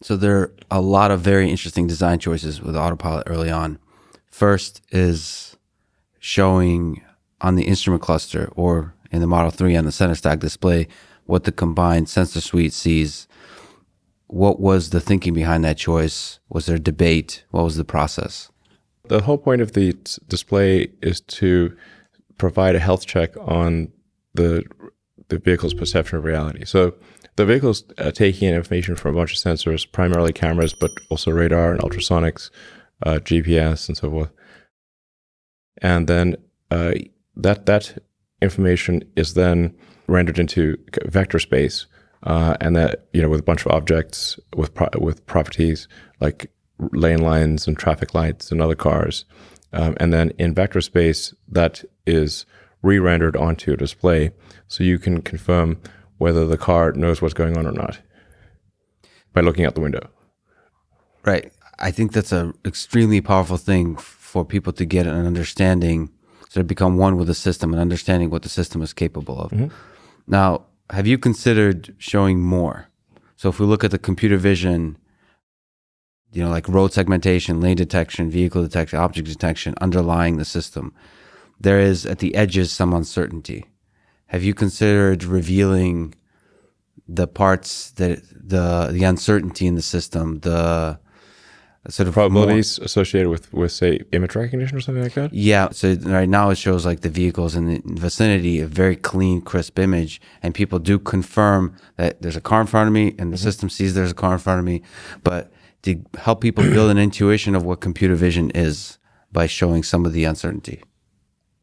So there are a lot of very interesting design choices with autopilot early on. First is showing on the instrument cluster or in the Model 3 on the center stack display what the combined sensor suite sees. What was the thinking behind that choice? Was there debate? What was the process? The whole point of the display is to provide a health check on the vehicle's perception of reality. So the vehicle's taking in information from a bunch of sensors, primarily cameras, but also radar and ultrasonics, GPS, and so forth. And then that information is then rendered into vector space, and that with a bunch of objects with properties like lane lines and traffic lights and other cars, and then in vector space that is re-rendered onto a display, so you can confirm whether the car knows what's going on or not by looking out the window. Right. I think that's an extremely powerful thing for people to get an understanding, so to become one with the system and understanding what the system is capable of. Mm-hmm. Now, have you considered showing more? So if we look at the computer vision, like road segmentation, lane detection, vehicle detection, object detection underlying the system, there is at the edges some uncertainty. Have you considered revealing the parts that the uncertainty in the system, the sort of probabilities associated with say image recognition or something like that? Yeah. So right now it shows like the vehicles in the vicinity, a very clean, crisp image, and people do confirm that there's a car in front of me, and the system sees there's a car in front of me. But to help people build an intuition of what computer vision is by showing some of the uncertainty.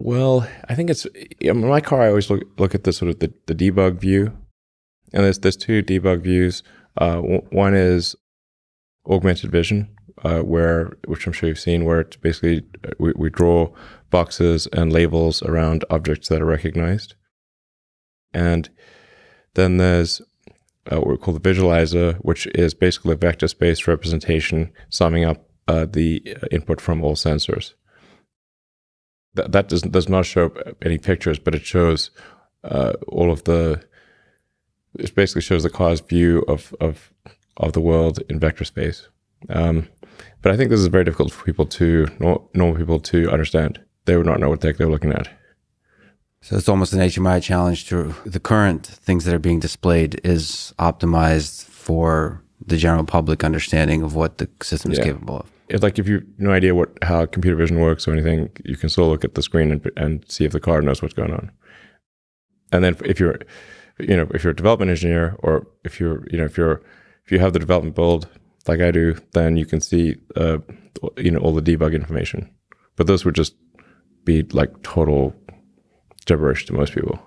Well, I think it's in my car. I always look at the sort of the debug view, and there's two debug views. One is augmented vision, which I'm sure you've seen, where it's basically we draw boxes and labels around objects that are recognized, and then there's what we call the visualizer, which is basically a vector space representation summing up the input from all sensors. That does not show any pictures, but it shows all of the. It basically shows the car's view of the world in vector space. But I think this is very difficult for normal people to understand. They would not know what the heck they're looking at. So it's almost an HMI challenge to the current things that are being displayed is optimized for the general public understanding of what the system is capable of. It's like if you have no idea how computer vision works or anything, you can still look at the screen and see if the car knows what's going on. And then if you're a development engineer, or if you have the development build like I do, then you can see all the debug information. But those would just be like total gibberish to most people.